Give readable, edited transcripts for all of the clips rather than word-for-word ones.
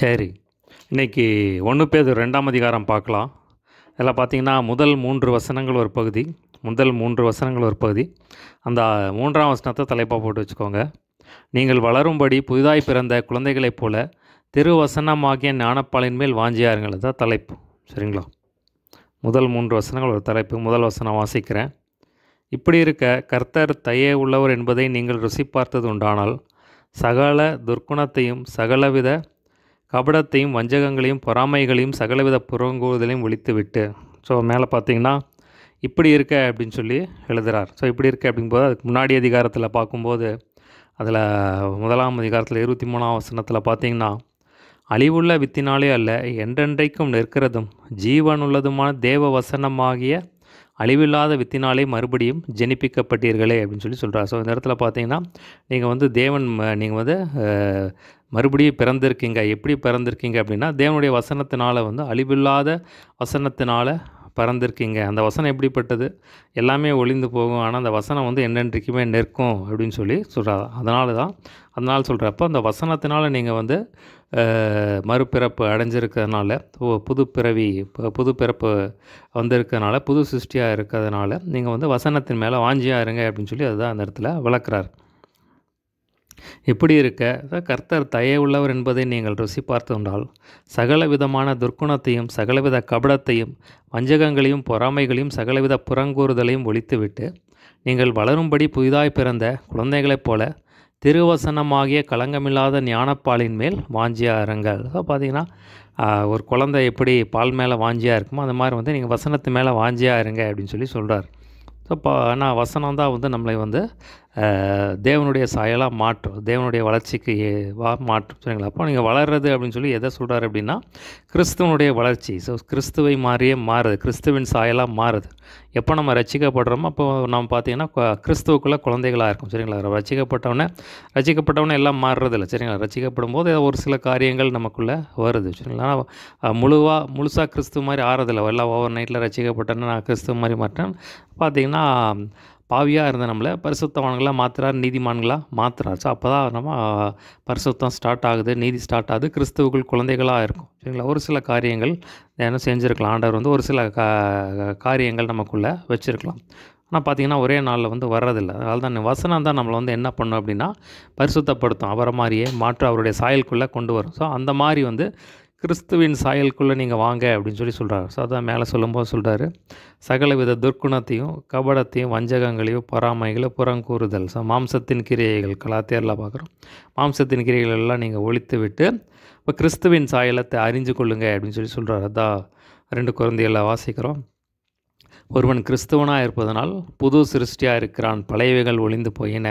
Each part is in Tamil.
சரி. இன்னைக்கு 1 பேதுரு 2ஆம் அதிகாரம் பார்க்கலாம். இதில பார்த்தீங்கன்னா, முதல் 3 வசனங்கள் ஒரு பகுதி. முதல் 3 வசனங்கள் ஒரு பகுதி. அந்த 3ஆம் வசனத்த தலைப்பா போட்டு வச்சுக்கோங்க. நீங்கள் வளரும்படி புதிதாய் பிறந்த குழந்தைகளைப் போல திருவசனமாகிய ஞானப்பாலின் மேல் வாஞ்சியா இருங்கள். இதுதான் தலைப்பு. சரிங்களா? முதல் 3 வசனங்கள் ஒரு தலைப்பு. முதல் வசனம் வாசிக்கிறேன். இப்படி இருக்க கர்த்தர் தயை உள்ளவர் என்பதை நீங்கள் ருசி பார்த்தது உண்டானால், சகல துர்க்குணத்தையும் சகலவித கபடத்தையும் வஞ்சகங்களையும் பொறாமைகளையும் சகலவித புறங்கூறுதலையும் ஒழித்துவிட்டு. ஸோ மேலே பார்த்தீங்கன்னா, இப்படி இருக்க அப்படின்னு சொல்லி எழுதுகிறார். ஸோ இப்படி இருக்க அப்படிங்கும்போது அதுக்கு முன்னாடி அதிகாரத்தில் பார்க்கும்போது, அதில் 1ஆம் அதிகாரத்தில் 23ஆம் வசனத்தில் பார்த்தீங்கன்னா, அழிவுள்ள வித்தினாலே அல்ல என்றென்றைக்கும் நிற்கிறதும் ஜீவனுள்ளதுமான தேவ வசனமாகிய அழிவில்லாத வித்தினாலே மறுபடியும் ஜெனிப்பிக்கப்பட்டீர்களே அப்படின்னு சொல்லி சொல்கிறார். ஸோ இந்த இடத்துல பார்த்தீங்கன்னா, நீங்கள் வந்து நீங்கள் வந்து மறுபடியும் பிறந்திருக்கீங்க. எப்படி பிறந்திருக்கீங்க அப்படின்னா, தேவனுடைய வசனத்தினால வந்து அழிவில்லாத வசனத்தினால பிறந்திருக்கீங்க. அந்த வசனம் எப்படிப்பட்டது? எல்லாமே ஒழிந்து போகும். ஆனால் அந்த வசனம் வந்து என்னென்றைக்குமே நிற்கும் அப்படின்னு சொல்லி சொல்கிறார். அதனால சொல்கிறப்ப அந்த வசனத்தினால நீங்கள் வந்து மறுபிறப்பு அடைஞ்சிருக்கிறதுனால, புது பிறப்பு வந்திருக்கிறதுனால, புது சிருஷ்டியாக இருக்கிறதுனால நீங்கள் வந்து வசனத்தின் மேலே வாஞ்சியா இருங்க அப்படின்னு சொல்லி அதுதான் அந்த இடத்துல விளக்குறார். இப்படி இருக்க கர்த்தர் தயை உள்ளவர் என்பதை நீங்கள் ருசி பார்த்துண்டால், சகல விதமான துர்க்குணத்தையும் சகலவித கபடத்தையும் வஞ்சகங்களையும் பொறாமைகளையும் சகலவித புறங்கூறுதலையும் ஒழித்துவிட்டு, நீங்கள் வளரும்படி புதிதாய் பிறந்த குழந்தைகளைப் போல திருவசனமாகிய களங்கமில்லாத ஞானப்பாலின் மேல் வாஞ்சியா இருங்கள். பார்த்தீங்கன்னா, ஒரு குழந்தை எப்படி பால் மேலே வாஞ்சியாக இருக்குமோ அந்த மாதிரி வந்து நீங்கள் வசனத்து மேலே வாஞ்சியாக இருங்க அப்படின்னு சொல்லி சொல்கிறார். ஸோ ஆனால் வசனம் தான் வந்து நம்மளை வந்து தேவனுடைய சாயலாக மாற்றும், தேவனுடைய வளர்ச்சிக்கு மாற்றும். சரிங்களா? அப்போ நீங்கள் வளர்றது அப்படின்னு சொல்லி எதை சொல்கிறார் அப்படின்னா, கிறிஸ்துவனுடைய வளர்ச்சி. ஸோ கிறிஸ்துவை மாறியே மாறுது, கிறிஸ்துவின் சாயலாக மாறுது. எப்போ நம்ம ரட்சிக்கப்படுறோமோ அப்போ நம்ம பார்த்தீங்கன்னா கிறிஸ்துவுக்குள்ளே குழந்தைகளாக இருக்கும். சரிங்களா? ரட்சிக்கப்பட்டவனே எல்லாம் மாறுறதில்ல. சரிங்களா? ரட்சிக்கப்படும் போது ஒரு சில காரியங்கள் நமக்குள்ளே வருது. சரிங்களா? முழுசாக கிறிஸ்துவ மாதிரி ஆறதில்லை. எல்லாம் ஓவர் நைட்டில் ரட்சிக்கப்பட்டேன்னு நான் கிறிஸ்துவ மாதிரி மாட்டேன். பார்த்தீங்கன்னா, பாவியாக இருந்த நம்மளை பரிசுத்தவான்களாக மாற்றுறார், நீதிமான்களாக மாற்றுறார். ஸோ அப்போ தான் நம்ம பரிசுத்தம் ஸ்டார்ட் ஆகுது, நீதி ஸ்டார்ட் ஆகுது, கிறிஸ்துவுக்குள் குழந்தைகளாக இருக்கும். சரிங்களா? ஒரு சில காரியங்கள் என்ன செஞ்சுருக்கலாம், ஆண்டவர் வந்து ஒரு சில காரியங்கள் நமக்குள்ளே வச்சுருக்கலாம். ஆனால் பார்த்திங்கன்னா ஒரே நாளில் வந்து வர்றதில்லை. அதனால தான் வசனம் தான் நம்மளை வந்து என்ன பண்ணும் அப்படின்னா பரிசுத்தப்படுத்தும், அவரை மாதிரியே மாற்று அவருடைய சாயலுக்குள்ளே கொண்டு வரும். ஸோ அந்த மாதிரி வந்து கிறிஸ்துவின் சாயலுக்குள்ளே நீங்கள் வாங்க அப்படின்னு சொல்லி சொல்கிறார். ஸோ அதான் மேலே சொல்லும்போது சொல்கிறாரு, சகலவித துர்க்குணத்தையும் கபடத்தையும் வஞ்சகங்களையும் பொறாமைகளையும் புறங்கூறுதல். ஸோ மாம்சத்தின் கிரியைகள் கலாத்தியரில் பார்க்குறோம். மாம்சத்தின் கிரியைகள் எல்லாம் நீங்கள் ஒழித்து விட்டு இப்போ கிறிஸ்துவின் சாயலத்தை அறிஞ்சு கொள்ளுங்க அப்படின்னு சொல்லி சொல்கிறார். அதான் 2 கொரிந்தியரில் வாசிக்கிறோம். ஒருவன் கிறிஸ்துவனாக இருப்பதனால் புது சிருஷ்டியாக இருக்கிறான், பழையவைகள் ஒழிந்து போயின,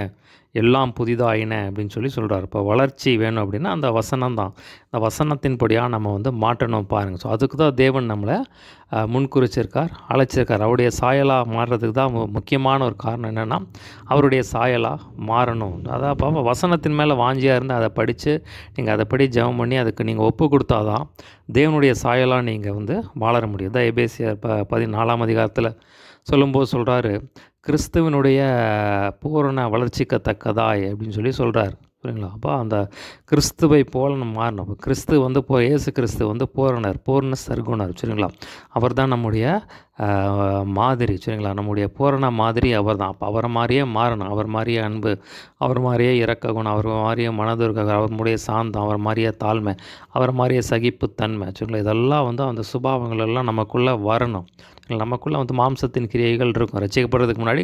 எல்லாம் புதிதாயின அப்படின்னு சொல்லி சொல்கிறார். இப்போ வளர்ச்சி வேணும் அப்படின்னா அந்த வசனம் தான். அந்த வசனத்தின்படியாக நம்ம வந்து மாற்றணும் பாருங்கள். ஸோ அதுக்கு தான் தேவன் நம்மளை முன்குறிச்சிருக்கார், அழைச்சிருக்கார். அவருடைய சாயலாக மாறுறதுக்கு தான் முக்கியமான ஒரு காரணம் என்னென்னா அவருடைய சாயலாக மாறணும். அதான் அப்போ வசனத்தின் மேலே வாஞ்சியாக இருந்து அதை படித்து நீங்கள் அதை ஜெபம் பண்ணி அதுக்கு நீங்கள் ஒப்பு கொடுத்தா தான் தேவனுடைய சாயலாக நீங்கள் வந்து வாழற முடியும். தான் எபேசியர் 14ஆம் அதிகாரத்தில் சொல்லும்போது சொல்கிறாரு, கிறிஸ்துவனுடைய பூரண வளர்ச்சிக்கத்தக்கதாய் அப்படின்னு சொல்லி சொல்கிறார். சரிங்களா? அப்போ அந்த கிறிஸ்துவை போல நம்ம மாறணும். அப்போ கிறிஸ்து வந்து இயேசு கிறிஸ்து வந்து பூரண சர்க்குணர். சரிங்களா? அவர் தான் நம்முடைய மாதிரி. சரிங்களா? நம்முடைய பூரண மாதிரி அவர் தான். அப்போ அவரை மாதிரியே மாறணும். அவர் மாதிரியே அன்பு, அவர் மாதிரியே இரக்க குணம், அவர் மாதிரியே மனதுருக, அவர் மாதிரியே சாந்தம், அவர் மாதிரியே தாழ்மை, அவர் மாதிரியே சகிப்புத்தன்மை. சரிங்களா? இதெல்லாம் வந்து அந்த சுபாவங்கள் எல்லாம் நமக்குள்ளே வரணும். நமக்குள்ளே வந்து மாம்சத்தின் கிரியைகள் இருக்கும். ரட்சிக்கப்படுறதுக்கு முன்னாடி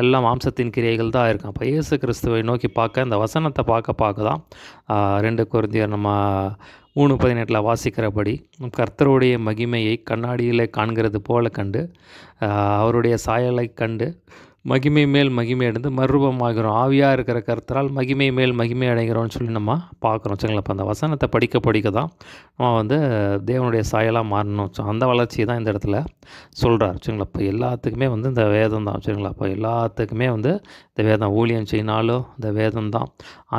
எல்லாம் மாம்சத்தின் கிரியைகள் தான் இருக்கும். அப்போ இயேசு கிறிஸ்துவை நோக்கி பார்க்க இந்த வசனத்தை பார்க்க தான் 2 கொரிந்தியர் நம்ம 3:18 வாசிக்கிறபடி கர்த்தருடைய மகிமையை கண்ணாடியில் காண்கிறது போல கண்டு அவருடைய சாயலை கண்டு மகிமை மேல் மகிமை அடைந்து மறுரூபமாகிறோம். ஆவியாக இருக்கிற கர்த்தரால் மகிமை மேல் மகிமை அடைகிறோம்னு சொல்லி நம்ம பார்க்குறோம். சரிங்களா? இப்போ அந்த வசனத்தை படிக்க தான் நம்ம வந்து தேவனுடைய சாயலாக மாறணும். ஸோ அந்த வளர்ச்சியை தான் இந்த இடத்துல சொல்கிறார். சரிங்களா? இப்போ எல்லாத்துக்குமே வந்து இந்த வேதம் தான். சரிங்களா? இப்போ எல்லாத்துக்குமே வந்து இந்த வேதம், ஊழியம் செய்யினாலும் இந்த வேதம் தான்,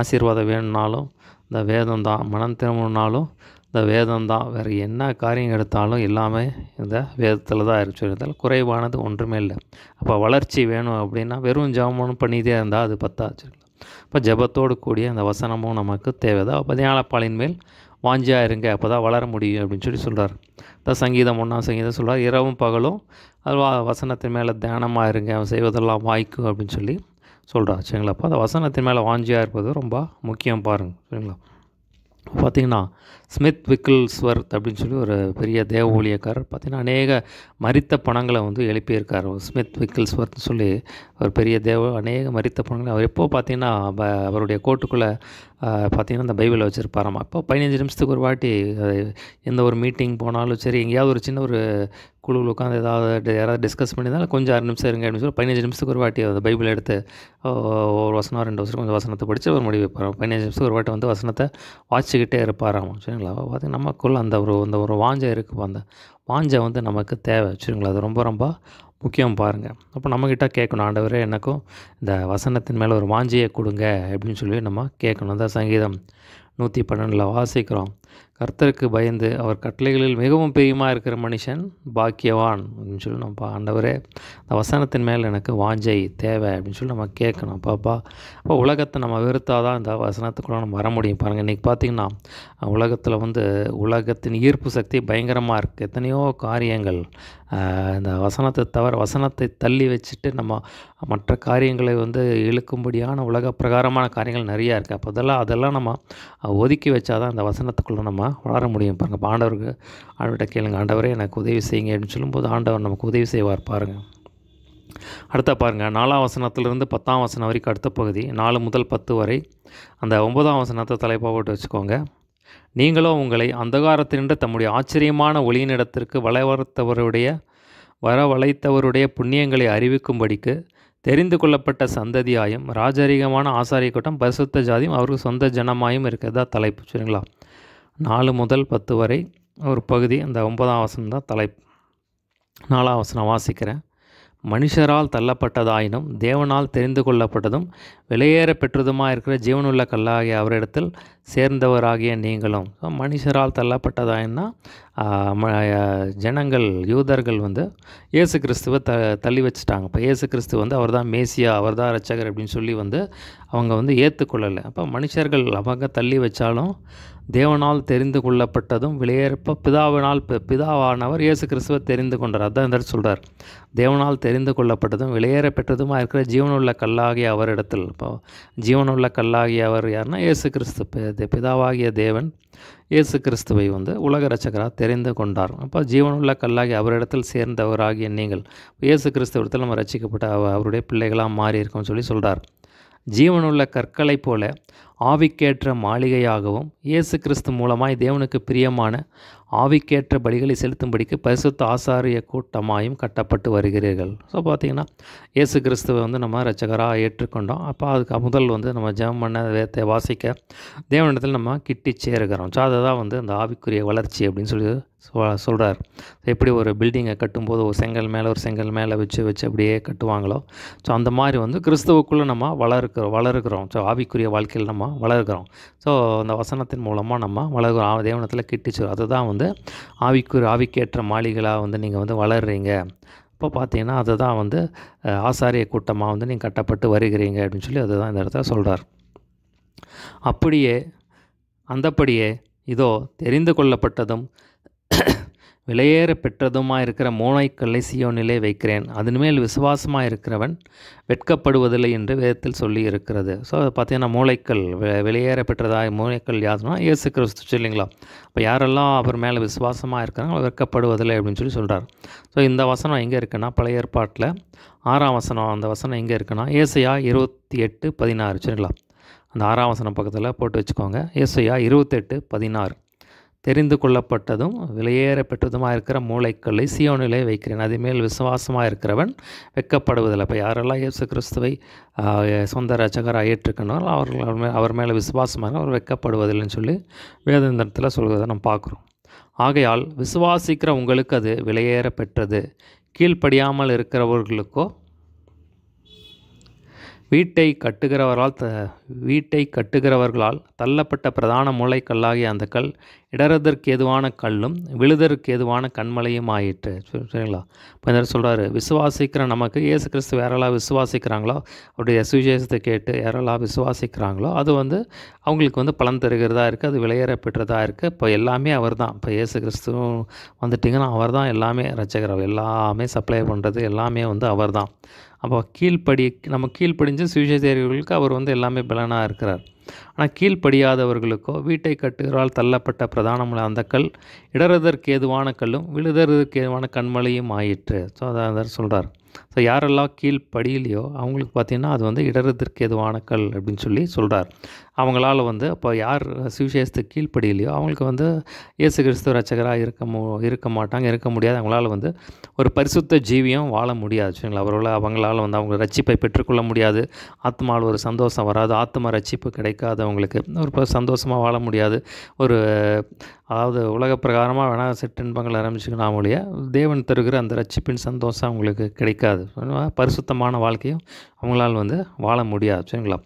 ஆசீர்வாதம் வேணும்னாலும் இந்த வேதம் தான், மனம் திரும்பணுன்னாலும் இந்த வேதம் தான். வேறு என்ன காரியம் எடுத்தாலும் எல்லாமே இந்த வேதத்தில் தான் இருக்குது. குறைவானது ஒன்றுமே இல்லை. அப்போ வளர்ச்சி வேணும் அப்படின்னா வெறும் ஜெபம் பண்ணிகிட்டே இருந்தால் அது பத்தாது. இப்போ ஜெபத்தோடு கூடிய அந்த வசனமும் நமக்கு தேவை தான். 14 பாலின் மேல் வாஞ்சியாக இருங்க, அப்போ தான் வளர முடியும் அப்படின்னு சொல்லி சொல்கிறார். தான் சங்கீதம் 1 சங்கீதம் சொல்கிறார், இரவும் பகலும் அது வசனத்தின் மேலே தியானமாக இருங்க, செய்வதெல்லாம் வாய்க்கும் அப்படின்னு சொல்லி சொல்கிறார். சரிங்களா? அப்போ அந்த வசனத்தின் மேலே வாஞ்சியாக இருப்பது ரொம்ப முக்கியம் பாருங்கள். சரிங்களா? பார்த்திங்கன்னா ஸ்மித் விக்கிள்ஸ்வர்த் அப்படின்னு சொல்லி ஒரு பெரிய தேவ ஊழியக்காரர் பார்த்திங்கன்னா அநேக மரித்த பணங்களை வந்து எழுப்பியிருக்கார். ஸ்மித் விக்கிள்ஸ்வர்த்னு சொல்லி ஒரு பெரிய அநேக மரித்த பணங்களை அவர் எப்போ பார்த்திங்கன்னா அவருடைய கோட்டுக்குள்ளே பார்த்திங்கன்னா அந்த பைபிளை வச்சுருப்பாராம். அப்போ 15 நிமிஷத்துக்கு ஒரு வாட்டி எந்த ஒரு மீட்டிங் போனாலும் சரி, எங்கேயாவது ஒரு சின்ன ஒரு குழுவில் உட்காந்து யாராவது டிஸ்கஸ் பண்ணியிருந்தாலும் கொஞ்சம் 6 நிமிஷம் இருங்க அப்படின்னு சொல்லி 15 நிமிஷத்துக்கு ஒரு வாட்டி அந்த பைபிளை எடுத்து ஒரு வசனம் 2 வசனம் கொஞ்சம் வசனத்தை படித்து ஒரு முடிவு வைப்பாராம். 15 நிமிஷத்துக்கு ஒரு வாட்டி வந்து வசனத்தை வாசிச்சுக்கிட்டே இருப்பாராம். சரிங்களா? பார்த்திங்கன்னா நமக்குள்ள அந்த ஒரு வாஞ்சை இருக்குது. அந்த வாஞ்சை வந்து நமக்கு தேவை. சரிங்களா? அது ரொம்ப ரொம்ப முக்கியம் பாருங்கள். அப்போ நம்மக்கிட்ட கேட்கணும், ஆண்டவரே எனக்கும் இந்த வசனத்தின் மேலே ஒரு வாஞ்சியை கொடுங்க அப்படின்னு சொல்லி நம்ம கேட்கணும். அந்த சங்கீதம் 112 வாசிக்கிறோம், கர்த்தருக்கு பயந்து அவர் கட்டளைகளில் மிகவும் பிரியமாக இருக்கிற மனுஷன் பாக்கியவான் அப்படின்னு சொல்லி நம்ம ஆண்டவரே அந்த வசனத்தின் மேலே எனக்கு வாஞ்சை தேவை அப்படின்னு சொல்லி நம்ம கேட்கணும். அப்போ உலகத்தை நம்ம வெறுத்தாதான் இந்த வசனத்துக்குள்ளே நம்ம வர முடியும். பாருங்கள், இன்றைக்கி பார்த்திங்கன்னா உலகத்தில் வந்து உலகத்தின் ஈர்ப்பு சக்தி பயங்கரமாக இருக்குது. எத்தனையோ காரியங்கள் இந்த வசனத்தை தவிர வசனத்தை தள்ளி வச்சுட்டு நம்ம மற்ற காரியங்களை வந்து இழுக்கும்படியான உலக பிரகாரமான காரியங்கள் நிறையா இருக்குது. அப்போ அதெல்லாம் நம்ம ஒதுக்கி வச்சாதான் அந்த வசனத்துக்குள்ளே நம்ம வளர முடியும். பாருங்கள், ஆண்டவர்கிட்ட கேளுங்க, ஆண்டவரே எனக்கு உதவி செய்யுங்க அப்படின்னு சொல்லும்போது ஆண்டவர் நமக்கு உதவி செய்வார். பாருங்கள், அடுத்த பாருங்கள் 4ஆம் வசனத்திலிருந்து 10ஆம் வசனம் வரைக்கும் அடுத்த பகுதி 4 முதல் 10 வரை. அந்த 9ஆம் வசனத்தை தலைப்பாக போட்டு வச்சுக்கோங்க. நீங்களோ உங்களை அந்தகாரத்தினின்று தம்முடைய ஆச்சரியமான ஒளியினிடத்திற்கு வரவழைத்தவருடைய புண்ணியங்களை அறிவிக்கும்படிக்கு தெரிந்து கொள்ளப்பட்ட சந்ததியாயும் ராஜரீகமான ஆசாரிய கூட்டம் பரிசுத்த ஜாதியும் அவருக்கு சொந்த ஜனமாயும் இருக்கிறதா தலைப்பு. சரிங்களா? 4 முதல் 10 வரை ஒரு பகுதி. அந்த 9ஆம் வசனம் தான் தலைப்பு. 4ஆம் வசனம் வாசிக்கிறேன். மனுஷரால் தள்ளப்பட்டதாயினும் தேவனால் தெரிந்து கொள்ளப்பட்டதும் வெளியேற பெற்றதுமாக இருக்கிற ஜீவனுள்ள கல்லாகிய அவரிடத்தில் சேர்ந்தவராகிய நீங்களும். மனுஷரால் தள்ளப்பட்டதாயின்னா ஜனங்கள் யூதர்கள் வந்து இயேசு கிறிஸ்துவை தள்ளி வச்சுட்டாங்க. இப்போ இயேசு கிறிஸ்து வந்து அவர் தான் மேசியா, அவர் தான் இரட்சகர் அப்படின்னு சொல்லி வந்து அவங்க வந்து ஏற்றுக்கொள்ளலை. அப்போ மனுஷர்கள் அவங்க தள்ளி வச்சாலும் தேவனால் தெரிந்து கொள்ளப்பட்டதும் வெளியேறப்போ பிதாவானவர் இயேசு கிறிஸ்துவை தெரிந்து கொண்டார். அதுதான் இந்த சொல்கிறார், தேவனால் தெரிந்து கொள்ளப்பட்டதும் வெளியேற பெற்றதுமாக இருக்கிற ஜீவனுள்ள கல்லாகிய அவரிடத்தில். இப்போ ஜீவனுள்ள கல்லாகிய அவர் யாருன்னா இயேசு கிறிஸ்து. பிதாவாகிய தேவன் இயேசு கிறிஸ்துவை வந்து உலக இரட்சகராக தெரிந்து கொண்டார். அப்போ ஜீவனுள்ள கல்லாகிய அவரிடத்தில் சேர்ந்தவராகிய நீங்கள் இயேசு கிறிஸ்துவத்தில் நம்ம ரட்சிக்கப்பட்ட அவருடைய பிள்ளைகளாக மாறி இருக்கோம்னு சொல்லி சொல்கிறார். ஜீவனுள்ள கற்களைப் போல ஆவிக்கேற்ற மாளிகையாகவும் இயேசு கிறிஸ்து மூலமாய் தேவனுக்கு பிரியமான ஆவிக்கேற்ற பலிகளை செலுத்தும்படிக்கு பரிசுத்த ஆசாரிய கூட்டமாயும் கட்டப்பட்டு வருகிறீர்கள். ஸோ பார்த்திங்கன்னா இயேசு கிறிஸ்துவை வந்து நம்ம இரட்சகராக ஏற்றுக்கொண்டோம். அப்போ அதுக்கு முதல் வந்து நம்ம ஜெபம் பண்ண வேதத்தை வாசிக்க தேவனிடத்தில் நம்ம கிட்டி சேருகிறோம். ஸோ அதை தான் வந்து அந்த ஆவிக்குரிய வளர்ச்சி அப்படின்னு சொல்லி சொல்கிறார். எப்படி ஒரு பில்டிங்கை கட்டும்போது ஒரு செங்கல் மேலே வச்சு அப்படியே கட்டுவாங்களோ, ஸோ அந்த மாதிரி வந்து கிறிஸ்துவுக்குள்ளே நம்ம வளருகிறோம். ஸோ ஆவிக்குரிய வாழ்க்கையில் நம்ம வளருகிறோம். ஸோ அந்த வசனத்தின் மூலமாக நம்ம வளர்கிறோம். தேவனத்தில் கிட்டிச்சு அதுதான் வந்து ஆவிக்கேற்ற மாளிகளாக வந்து நீங்கள் வந்து வளர்றீங்க. இப்போ பார்த்தீங்கன்னா அதுதான் வந்து ஆசாரிய கூட்டமாக வந்து நீங்கள் கட்டப்பட்டு வருகிறீங்க அப்படின்னு சொல்லி அதுதான் இந்த இடத்துல சொல்கிறார். அந்தப்படியே இதோ தெரிந்து கொள்ளப்பட்டதும் விலையேற பெற்றதுமாக இருக்கிற மூளைக்கல்லை சீயோனிலே வைக்கிறேன், அதன் மேல் விசுவாசமாக இருக்கிறவன் வெட்கப்படுவதில்லை என்று வேதத்தில் சொல்லி இருக்கிறது. ஸோ பார்த்தீங்கன்னா மூளைக்கல் விலையேற பெற்றதாக மூளைக்கல் யாருன்னா இயேசு கிறிஸ்து சொல்லிங்களா. இப்போ யாரெல்லாம் அவர் மேலே விசுவாசமாக இருக்கிறாங்க வெட்கப்படுவதில்லை அப்படின்னு சொல்லி சொல்கிறார். ஸோ இந்த வசனம் எங்கே இருக்குன்னா பழைய ஏற்பாட்டில் 6ஆம் வசனம். அந்த வசனம் எங்கே இருக்குன்னா ஏசாயா 28:16. சரிங்களா? அந்த 6ஆம் வசனம் பக்கத்தில் போட்டு வச்சுக்கோங்க. ஏசாயா 28:16. தெரிந்து கொள்ளப்பட்டதும் விலையேற பெற்றதுமாக இருக்கிற மூளைக்கல்லை சீயோனிலே வைக்கிறேன், அதுமேல் விசுவாசமாக இருக்கிறவன் வெட்கப்படுவதில்லை. இப்போ யாரெல்லாம் இயேசு கிறிஸ்துவை சொந்த இரட்சகராக ஏற்றுக்கணும் அவர் மேலே விசுவாசமாக அவர் வெட்கப்படுவதில்லைன்னு சொல்லி வேதாந்தத்தில் சொல்கிறத நம்ம பார்க்குறோம். ஆகையால் விசுவாசிக்கிற உங்களுக்கு அது விலையேற பெற்றது, கீழ்ப்படியாமல் இருக்கிறவர்களுக்கோ வீட்டை கட்டுகிறவர்களால் தள்ளப்பட்ட பிரதான மூலைக்கல்லாகிய அந்த கல் இடறுதற்கு ஏதுவான கல்லும் விழுதற்கு ஏதுவான கன்மலையும் ஆயிற்று. சரிங்களா? இப்போ இந்த சொல்கிறாரு, விசுவாசிக்கிற நமக்கு இயேசு கிறிஸ்து யாரெல்லாம் விசுவாசிக்கிறாங்களோ, அவருடைய சுவிசேஷத்தை கேட்டு யாரெல்லாம் விசுவாசிக்கிறாங்களோ, அது அவங்களுக்கு பலன் தருகிறதா இருக்குது, அது விலையேற பெற்றதாக இருக்குது. இப்போ எல்லாமே அவர் தான். இப்போ இயேசு கிறிஸ்துவும் வந்துட்டிங்கன்னா அவர் தான் எல்லாமே ரட்சகர், எல்லாமே சப்ளை பண்ணுறது எல்லாமே அவர் தான். அப்போ நம்ம கீழ்ப்படிஞ்சு சுவிசேஷர்களுக்கு அவர் எல்லாமே பலனாக இருக்கிறார். ஆனால் கீழ்ப்படியாதவர்களுக்கோ வீட்டை கட்டுகிறால் தள்ளப்பட்ட பிரதானமுள்ள அந்த கல் இடறுதற்கு ஏதுவான கல்லும் விழுதற்கு ஏதுவான கன்மலையும் ஆயிற்று. ஸோ அதை சொல்கிறார். ஸோ யாரெல்லாம் கீழ்ப்படியிலையோ அவங்களுக்கு பார்த்திங்கன்னா அது இடறுதற்கு ஏதுவான கல் அப்படின்னு சொல்லி சொல்கிறார். அவங்களால் அப்போ யார் சுவிசேஷத்துக்கு கீழ்ப்படியிலையோ அவங்களுக்கு இயேசு கிறிஸ்து ரட்சகராக இருக்க மாட்டாங்க, இருக்க முடியாது. அவங்களால ஒரு பரிசுத்த ஜீவியம் வாழ முடியாது. சரிங்களா? அவங்களால அவங்க ரட்சிப்பை பெற்றுக்கொள்ள முடியாது. ஆத்மாவில் ஒரு சந்தோஷம் வராது. ஆத்ம ரட்சிப்பு கிடைக்காது. அவங்களுக்கு ஒரு சந்தோஷமாக வாழ முடியாது. அதாவது உலக பிரகாரமாக வேணால் சிற்றின்பங்கள் ஆரம்பிச்சுக்கலாம் ஒழிய தேவன் தருகிற அந்த ரட்சிப்பின் சந்தோஷம் அவங்களுக்கு கிடைக்காது. பரிசுத்தமான வாழ்க்கையும் அவங்களால் வாழ முடியாது. சரிங்களா?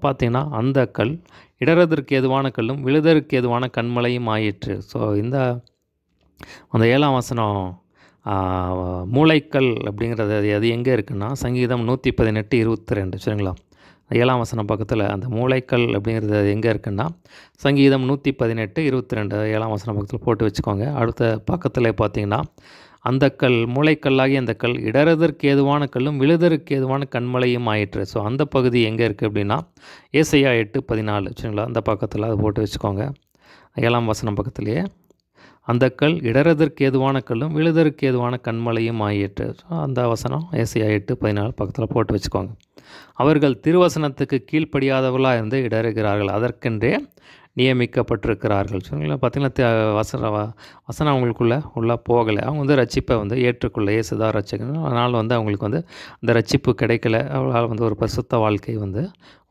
பார்த்திங்கன்னா அந்த கல் இடறுதற்கு ஏதுவான கல்லும் விழுதற்கு ஏதுவான கன்மலையும் ஆயிற்று. ஸோ அந்த 7ஆம் வசனம் மூளைக்கல் அப்படிங்கிறது அது எங்கே இருக்குன்னா சங்கீதம் 118:22. சரிங்களா? 7ஆம் வசனம் பக்கத்தில் அந்த மூளைக்கல் அப்படிங்கிறது எங்கே இருக்குன்னா சங்கீதம் 118:22 7ஆம் வசனம் பக்கத்தில் போட்டு வச்சுக்கோங்க. அடுத்த பக்கத்தில் பார்த்திங்கன்னா அந்த கல் மூளைக்கல்லாகி அந்த கல் இடறுதற்கு ஏதுவான கல்லும் விழுதற்கு ஏதுவான கன்மலையும் ஆயிற்று. ஸோ அந்த பகுதி எங்கே இருக்குது அப்படின்னா ஏசாயா 8:14. சரிங்களா? அந்த பக்கத்தில் அதை போட்டு வச்சுக்கோங்க. 7ஆம் வசனம் பக்கத்துலேயே அந்த கல் இடறுதற்கு ஏதுவான கல்லும் விழுதற்கு ஏதுவான கன்மலையும் ஆயிற்று. ஸோ அந்த வசனம் ஏசாயா 8:14 பக்கத்தில் போட்டு வச்சுக்கோங்க. அவர்கள் திருவசனத்துக்கு கீழ்ப்படியாதவர்களாக இருந்து இடறுகிறார்கள், அதற்கென்றே நியமிக்கப்பட்டிருக்கிறார்கள். சரிங்களா? பார்த்திங்கன்னா வசனம் அவங்களுக்குள்ளே உள்ளே போகலை. அவங்க ரட்சிப்பை ஏற்றுக்கொள்ள இயேசுதான் ரட்சகர். அதனால் அவங்களுக்கு அந்த ரட்சிப்பு கிடைக்கல. அவங்களால் ஒரு பரிசுத்த வாழ்க்கை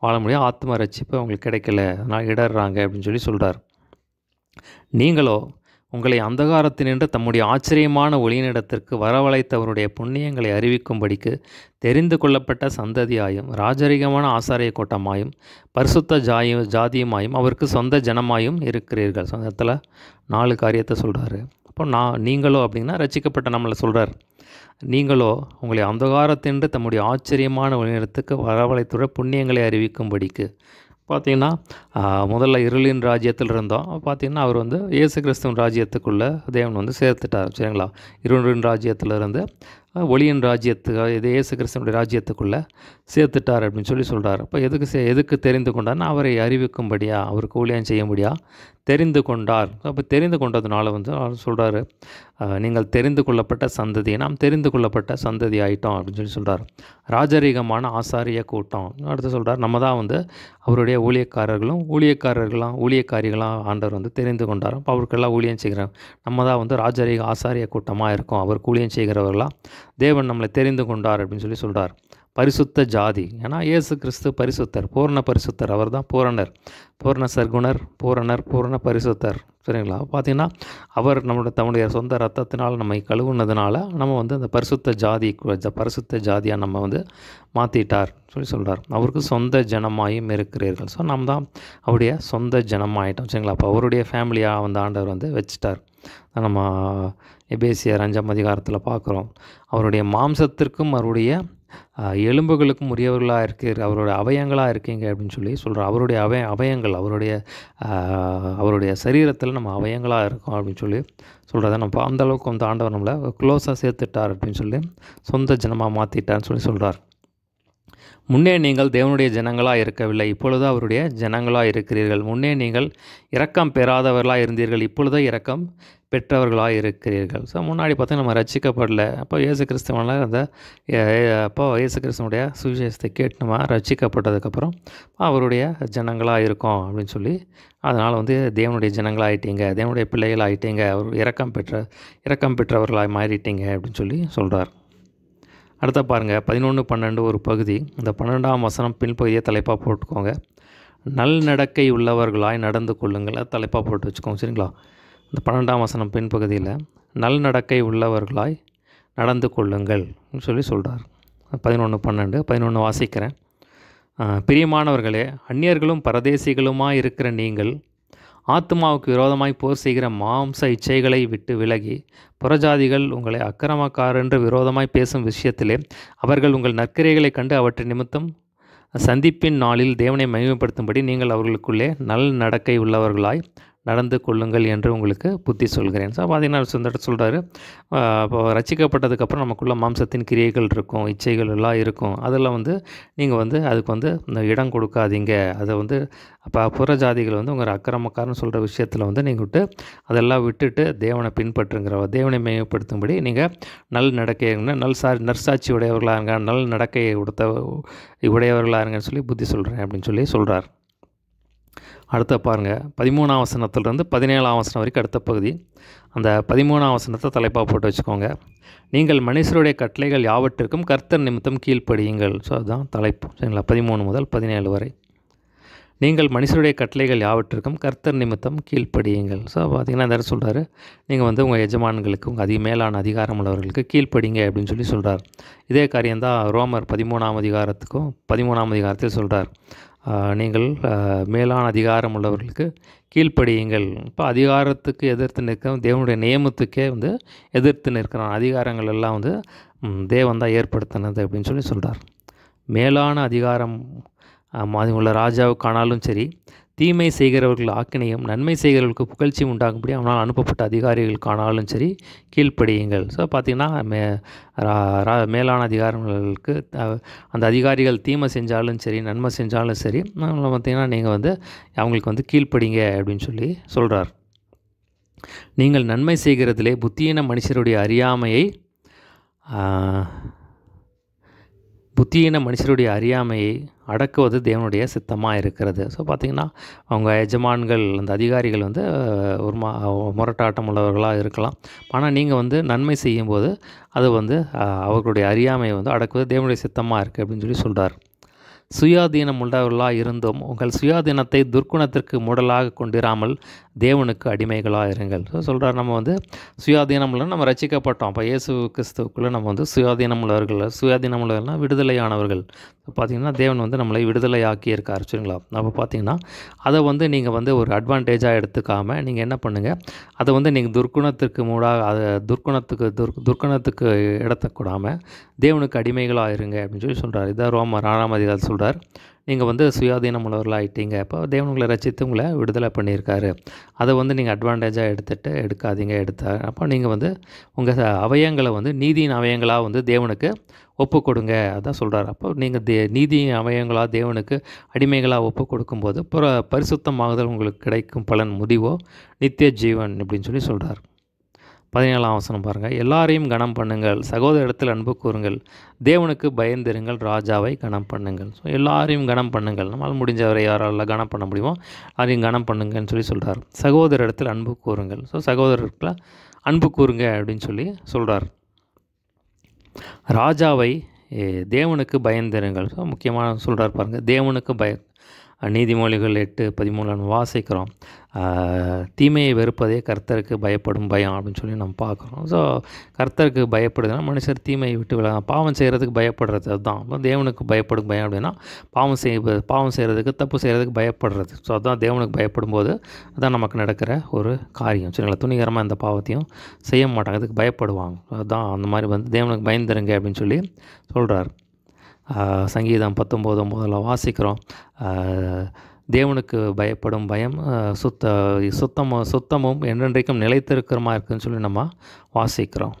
வாழ முடியும். ஆத்ம ரட்சிப்பு அவங்களுக்கு கிடைக்கல, அதனால் இடர்றாங்க அப்படின்னு சொல்லி சொல்கிறார். நீங்களோ உங்களை அந்தகாரத்தினின்று தம்முடைய ஆச்சரியமான ஒளியினிடத்திற்கு வரவழைத்தவருடைய புண்ணியங்களை அறிவிக்கும்படிக்கு தெரிந்து கொள்ளப்பட்ட சந்ததியாயும் ராஜரிகமான ஆசாரிய கூட்டமாயும் பரிசுத்த ஜாதியுமாயும் அவருக்கு சொந்த ஜனமாயும் இருக்கிறீர்கள். சொந்தத்தில் 4 காரியத்தை சொல்கிறாரு. அப்போ நீங்களோ அப்படின்னா ரட்சிக்கப்பட்ட நம்மளை சொல்கிறார். நீங்களோ உங்களை அந்தகாரத்தினின்று தம்முடைய ஆச்சரியமான ஒளியினிடத்துக்கு வரவழைத்துள்ள புண்ணியங்களை அறிவிக்கும்படிக்கு. பார்த்திங்கன்னா முதல்ல இருளின் ராஜ்யத்தில் இருந்தோம். பார்த்திங்கன்னா அவர் இயேசு கிறிஸ்துவின் ராஜ்யத்துக்குள்ளே தேவன் சேர்த்துட்டார். சரிங்களா? இருளின் ராஜ்யத்திலிருந்து ஒளியின் ராஜ்யத்துக்கு இது இயேசு கிறிஸ்துவனுடைய ராஜ்யத்துக்குள்ளே சேர்த்துட்டார் அப்படின்னு சொல்லி சொல்கிறார். அப்போ எதுக்கு தெரிந்து கொண்டார்னா அவரை அறிவிக்கும்படியா, அவருக்கு ஊழியம் செய்யும்படியா தெரிந்து கொண்டார். அப்போ தெரிந்து கொண்டதுனால அவர் சொல்கிறாரு, நீங்கள் தெரிந்து கொள்ளப்பட்ட சந்ததி, நாம் தெரிந்து கொள்ளப்பட்ட சந்ததி ஆகிட்டோம் அப்படின்னு சொல்லி சொல்கிறார். ராஜரீகமான ஆசாரிய கூட்டம். அடுத்து சொல்கிறார், நம்ம தான் அவருடைய ஊழியக்காரிகளாம் ஆண்டவர் தெரிந்து கொண்டார். அப்போ அவருக்கெல்லாம் ஊழியம் செய்கிறோம். நம்ம தான் ராஜரீக ஆசாரிய கூட்டமாக இருக்கோம். அவருக்கு ஊழியம் செய்கிறவர்களாம் தேவன் நம்மளை தெரிந்து கொண்டார் அப்படின்னு சொல்லி சொல்கிறார். பரிசுத்த ஜாதி, ஏன்னா இயேசு கிறிஸ்து பரிசுத்தர், பூர்ண பரிசுத்தர். அவர் தான் பூரணர், பூர்ண சர்க்குணர், பூரண பரிசுத்தர். சரிங்களா? பார்த்திங்கன்னா அவர் தம்முடைய சொந்த ரத்தத்தினால் நம்மை கழுவுனதுனால நம்ம அந்த பரிசுத்த ஜாதியாக நம்ம மாற்றிட்டார் சொல்லி சொல்கிறார். அவருக்கு சொந்த ஜனமாயும் இருக்கிறீர்கள். ஸோ நம்ம தான் அவருடைய சொந்த ஜனமாயிட்டோம். சரிங்களா? அப்போ அவருடைய ஃபேமிலியாக ஆண்டவர் வச்சுட்டார். நம்ம எபேசியர் 5ஆம் அதிகாரத்தில் பார்க்குறோம். அவருடைய மாம்சத்திற்கும் அவருடைய எலும்புகளுக்கும் உரியவர்களாக இருக்கிற அவருடைய அவயங்களாக இருக்கீங்க அப்படின்னு சொல்லி சொல்கிறார். அவருடைய அவயங்கள் அவருடைய சரீரத்தில் நம்ம அவயங்களாக இருக்கோம் அப்படின்னு சொல்லி சொல்கிறத நம்ம அந்தளவுக்கு ஆண்டவர் நம்மளை க்ளோஸாக சேர்த்துட்டார் அப்படின்னு சொல்லி சொந்த ஜனமாக மாற்றிட்டார்னு சொல்லி சொல்கிறார். முன்னே நீங்கள் தேவனுடைய ஜனங்களாக இருக்கவில்லை, இப்பொழுது அவருடைய ஜனங்களாக இருக்கிறீர்கள். முன்னே நீங்கள் இரக்கம் பெறாதவர்களாக இருந்தீர்கள், இப்பொழுது இரக்கம் பெற்றவர்களாக இருக்கிறீர்கள். ஸோ முன்னாடி பார்த்தா நம்ம ரட்சிக்கப்படல. அப்போ இயேசு கிறிஸ்துவனால் இயேசு கிறிஸ்துவனுடைய சுவிசேஷத்தை கேட்டு நம்ம ரட்சிக்கப்பட்டதுக்கப்புறம் அவருடைய ஜனங்களாக இருக்கோம் அப்படின்னு சொல்லி, அதனால் தேவனுடைய ஜனங்களாக ஆகிட்டீங்க, தேவனுடைய பிள்ளைகள் ஆகிட்டீங்க, அவர் இரக்கம் பெற்றவர்களாக மாறிட்டீங்க அப்படின்னு சொல்லி சொல்கிறார். அடுத்த பாருங்கள் 11-12 ஒரு பகுதி. இந்த 12ஆம் வசனம் பின்பகுதியை தலைப்பாக போட்டுக்கோங்க. நல்நடக்கை உள்ளவர்களாய் நடந்து கொள்ளுங்கள், அது தலைப்பாக போட்டு வச்சுக்கோங்க. சரிங்களா? இந்த 12ஆம் வசனம் பின்பகுதியில் நல்நடக்கை உள்ளவர்களாய் நடந்து கொள்ளுங்கள் சொல்லி சொல்கிறார். 11-12 11 வாசிக்கிறேன். பிரியமானவர்களே, அந்நியர்களும் பரதேசிகளுமாய் இருக்கிற நீங்கள் ஆத்துமாவுக்கு விரோதமாய் போர் செய்கிற மாம்ச இச்சைகளை விட்டு விலகி, புறஜாதிகள் உங்களை அக்கிரமக்காரென்று விரோதமாய் பேசும் விஷயத்திலே அவர்கள் உங்கள் நற்கிரியைகளைக் கண்டு அவற்றின் நிமித்தம் சந்திப்பின் நாளில் தேவனை மகிமைப்படுத்தும்படி நீங்கள் அவர்களுக்குள்ளே நல் நடக்கை உள்ளவர்களாய் நடந்து கொள்ளுங்கள் என்று உங்களுக்கு புத்தி சொல்கிறேன். ஸோ பார்த்தீங்கன்னா இந்த இடத்துல சொல்கிறாரு, இப்போ ரட்சிக்கப்பட்டதுக்கப்புறம் நமக்குள்ள மாம்சத்தின் கிரியைகள் இருக்கும், இச்சைகள் எல்லாம் இருக்கும். அதில் நீங்கள் அதுக்கு இந்த இடம் கொடுக்காதீங்க. அதை அப்போ புறஜாதிகள் உங்கள் அக்கிரமக்காரன்னு சொல்கிற விஷயத்தில் நீங்கள் விட்டு அதெல்லாம் விட்டுட்டு தேவனை பின்பற்றுங்கிற தேவனை மேம்படுத்தும்படி நீங்கள் நல் நடக்கை நற்சாட்சி உடையவர்களாக இருங்க, நல் நடக்கையை உடையவர்களாக இருங்கன்னு சொல்லி புத்தி சொல்கிறேன் அப்படின்னு சொல்லி சொல்கிறார். அடுத்த பாருங்கள், 13ஆம் வசனத்திலிருந்து 17ஆம் வசனம் வரைக்கும் அடுத்த பகுதி. அந்த 13ஆம் வசனத்தை தலைப்பாக போட்டு வச்சுக்கோங்க. நீங்கள் மனுஷருடைய கட்டளைகள் யாவற்றிற்கும் கர்த்தர் நிமித்தம் கீழ்ப்படியுங்கள். ஸோ அதுதான் தலைப்பு, சரிங்களா? 13 முதல் 17 வரை. நீங்கள் மனுஷருடைய கட்டளைகள் யாவற்றிற்கும் கர்த்தர் நிமித்தம் கீழ்ப்படியுங்கள். ஸோ பார்த்திங்கன்னா இந்த சொல்கிறாரு, நீங்கள் உங்கள் எஜமான்களுக்கு உங்கள் மேலான அதிகாரம் உள்ளவர்களுக்கு கீழ்ப்படிங்க அப்படின்னு சொல்லி சொல்கிறார். இதே காரியம்தான் ரோமர் 13ஆம் அதிகாரத்துக்கும் 13ஆம் அதிகாரத்தில் சொல்கிறார். நீங்கள் மேலான அதிகாரம் உள்ளவர்களுக்கு கீழ்ப்படியுங்கள். இப்போ அதிகாரத்துக்கு எதிர்த்து நிற்க தேவனுடைய நியமத்துக்கே எதிர்த்து நிற்கிறான். அதிகாரங்கள் எல்லாம் தேவன் தான் ஏற்படுத்தினது அப்படின்னு சொல்லி சொல்கிறார். மேலான அதிகாரம் உள்ள ராஜாவுக்கானாலும் சரி, தீமை செய்கிறவர்கள் ஆக்கினையும் நன்மை செய்கிறவர்களுக்கு புகழ்ச்சியும் உண்டாகும்படி அவனால் அனுப்பப்பட்ட அதிகாரிகளுக்கானாலும் சரி கீழ்ப்படியுங்கள். ஸோ பார்த்திங்கன்னா மேலான அதிகாரங்களுக்கு அந்த அதிகாரிகள் தீமை செஞ்சாலும் சரி நன்மை செஞ்சாலும் சரி பார்த்திங்கன்னா நீங்கள் அவங்களுக்கு கீழ்ப்படிங்க அப்படின்னு சொல்லி சொல்கிறார். நீங்கள் நன்மை செய்கிறதிலே புத்தியீன மனுஷருடைய அறியாமையை அடக்குவது தேவனுடைய சித்தமாக இருக்கிறது. ஸோ பார்த்திங்கன்னா அவங்க எஜமான்கள் அந்த அதிகாரிகள் ஒரு முரட்டாட்டம் உள்ளவர்களாக இருக்கலாம். ஆனால் நீங்கள் நன்மை செய்யும்போது அது அவர்களுடைய அறியாமையை அடக்குவது தேவனுடைய சித்தமாக இருக்குது அப்படின்னு சொல்லி சொல்கிறார். சுயாதீனம் உள்ளவர்களாக இருந்தும் உங்கள் சுயாதீனத்தை துர்க்குணத்திற்கு மூடலாக கொண்டிராமல் தேவனுக்கு அடிமைகளாக இருங்கள். ஸோ சொல்கிறார், நம்ம சுயாதீனம் உள்ள நம்ம ரட்சிக்கப்பட்டோம். அப்போ இயேசு கிறிஸ்துவுக்குள்ளே நம்ம சுயாதீனம் உள்ளவர்கள்னால் விடுதலையானவர்கள். பார்த்திங்கன்னா தேவன் நம்மளை விடுதலையாக்கி இருக்கார், சரிங்களா? அப்போ பார்த்திங்கன்னா அதை நீங்கள் ஒரு அட்வான்டேஜாக எடுத்துக்காமல் நீங்கள் என்ன பண்ணுங்கள், அதை நீங்கள் அதை துர்க்குணத்துக்கு இடத்தக்கூடாமல் தேவனுக்கு அடிமைகளாக இருங்க அப்படின்னு சொல்லி சொல்கிறார். இதான் ரோமர் 6ஆம் அதிகாரத்தில் சொல்கிறார். நீங்கள் சுயாதீனம் உள்ளவர்களாக ஆகிட்டீங்க. அப்போ தேவன் உங்களை ரட்சித்து உங்களை விடுதலை பண்ணியிருக்காரு. அதை நீங்கள் அட்வான்டேஜாக எடுக்காதீங்க. அப்போ நீங்கள் உங்கள் அவயங்களை நீதியின் அவயங்களாக தேவனுக்கு ஒப்பு கொடுங்க. அதான் சொல்கிறார். அப்போ நீங்கள் நீதியின் அவயங்களாக தேவனுக்கு அடிமைகளாக ஒப்பு கொடுக்கும்போது பரிசுத்தமாகுதல் உங்களுக்கு கிடைக்கும் பலன் முடிவோ நித்திய ஜீவன் அப்படின்னு சொல்லி சொல்கிறார். 17ஆம் வசனம் பாருங்கள். எல்லாரையும் கனம் பண்ணுங்கள், சகோதர இடத்தில் அன்பு கூறுங்கள், தேவனுக்கு பயந்திருங்கள், ராஜாவை கனம் பண்ணுங்கள். ஸோ எல்லாரையும் கனம் பண்ணுங்கள். நம்மளால் முடிஞ்சவரை யாரெல்லாம் கனம் பண்ண முடியுமோ அதையும் கனம் பண்ணுங்கன்னு சொல்லி சொல்கிறார். சகோதர இடத்தில் அன்பு கூறுங்கள். ஸோ சகோதரர்களை அன்பு கூறுங்க அப்படின்னு சொல்லி சொல்கிறார். ராஜாவை தேவனுக்கு பயந்திருங்கள். ஸோ முக்கியமான சொல்கிறார் பாருங்கள், தேவனுக்கு நீதிமொழிகள் 8:13 வாசிக்கிறோம். தீமையை வெறுப்பதே கர்த்தருக்கு பயப்படும் பயம் அப்படின்னு சொல்லி நம்ம பார்க்குறோம். ஸோ கர்த்தருக்கு பயப்படுதுன்னா மனுஷர் தீமையை விட்டு பாவம் செய்கிறதுக்கு பயப்படுறது. அதுதான் தேவனுக்கு பயப்படும் பயம். அப்படின்னா பாவம் செய்கிறதுக்கு தப்பு செய்கிறதுக்கு பயப்படுறது. ஸோ அதுதான் தேவனுக்கு பயப்படும் போது அதுதான் நமக்கு நடக்கிற ஒரு காரியம், சரிங்களா? துணிகரமாக இந்த பாவத்தையும் செய்ய மாட்டாங்க, அதுக்கு பயப்படுவாங்க. அதுதான் அந்த மாதிரி தேவனுக்கு பயந்துருங்க அப்படின்னு சொல்லி சொல்கிறார். சங்கீதம் 19:9 வாசிக்கிறோம். தேவனுக்கு பயப்படும் பயம் சுத்தமும் என்றென்றைக்கும் நிலைத்திருக்கிறமா இருக்குதுன்னு சொல்லி நம்ம வாசிக்கிறோம்.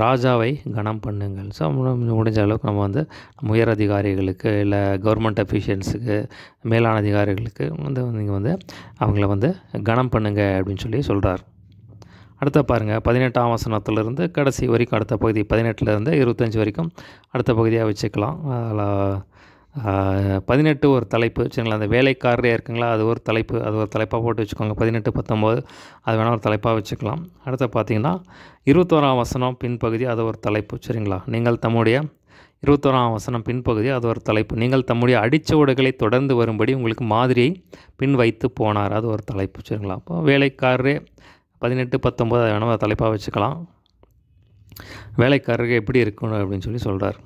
ராஜாவை கனம் பண்ணுங்கள். ஸோ முடிஞ்ச அளவுக்கு நம்ம உயர் அதிகாரிகளுக்கு இல்லை கவர்மெண்ட் அஃபீஷியல்ஸுக்கு மேலான அதிகாரிகளுக்கு நீங்கள் அவங்கள கனம் பண்ணுங்க அப்படின்னு சொல்லி சொல்கிறார். அடுத்த பாருங்கள், 18ஆம் வசனத்திலிருந்து கடைசி வரைக்கும் அடுத்த பகுதி 18லேருந்து 25 வரைக்கும் அடுத்த பகுதியாக வச்சுக்கலாம். அதில் 18 ஒரு தலைப்பு, சரிங்களா? அந்த வேலைக்காரரே இருக்குங்களா, அது ஒரு தலைப்பு, அது ஒரு தலைப்பாக போட்டு வச்சுக்கோங்க. 18, 19 அது வேணால் ஒரு தலைப்பாக வச்சுக்கலாம். அடுத்து பார்த்திங்கன்னா 21ஆம் வசனம் பின்பகுதி, அது ஒரு தலைப்பு, சரிங்களா? நீங்கள் தம்முடைய 21ஆம் வசனம் பின்பகுதி, அது ஒரு தலைப்பு. நீங்கள் தம்முடைய அடிச்சுவடுகளை தொடர்ந்து வரும்படி உங்களுக்கு மாதிரியை பின் வைத்து போனார், அது ஒரு தலைப்பு, சரிங்களா? அப்போ வேலைக்காரரே 18, 19 அதை வேணால் தலைப்பாக வச்சுக்கலாம். வேலைக்காரருக்கு எப்படி இருக்கணும் அப்படின்னு சொல்லி சொல்கிறார்.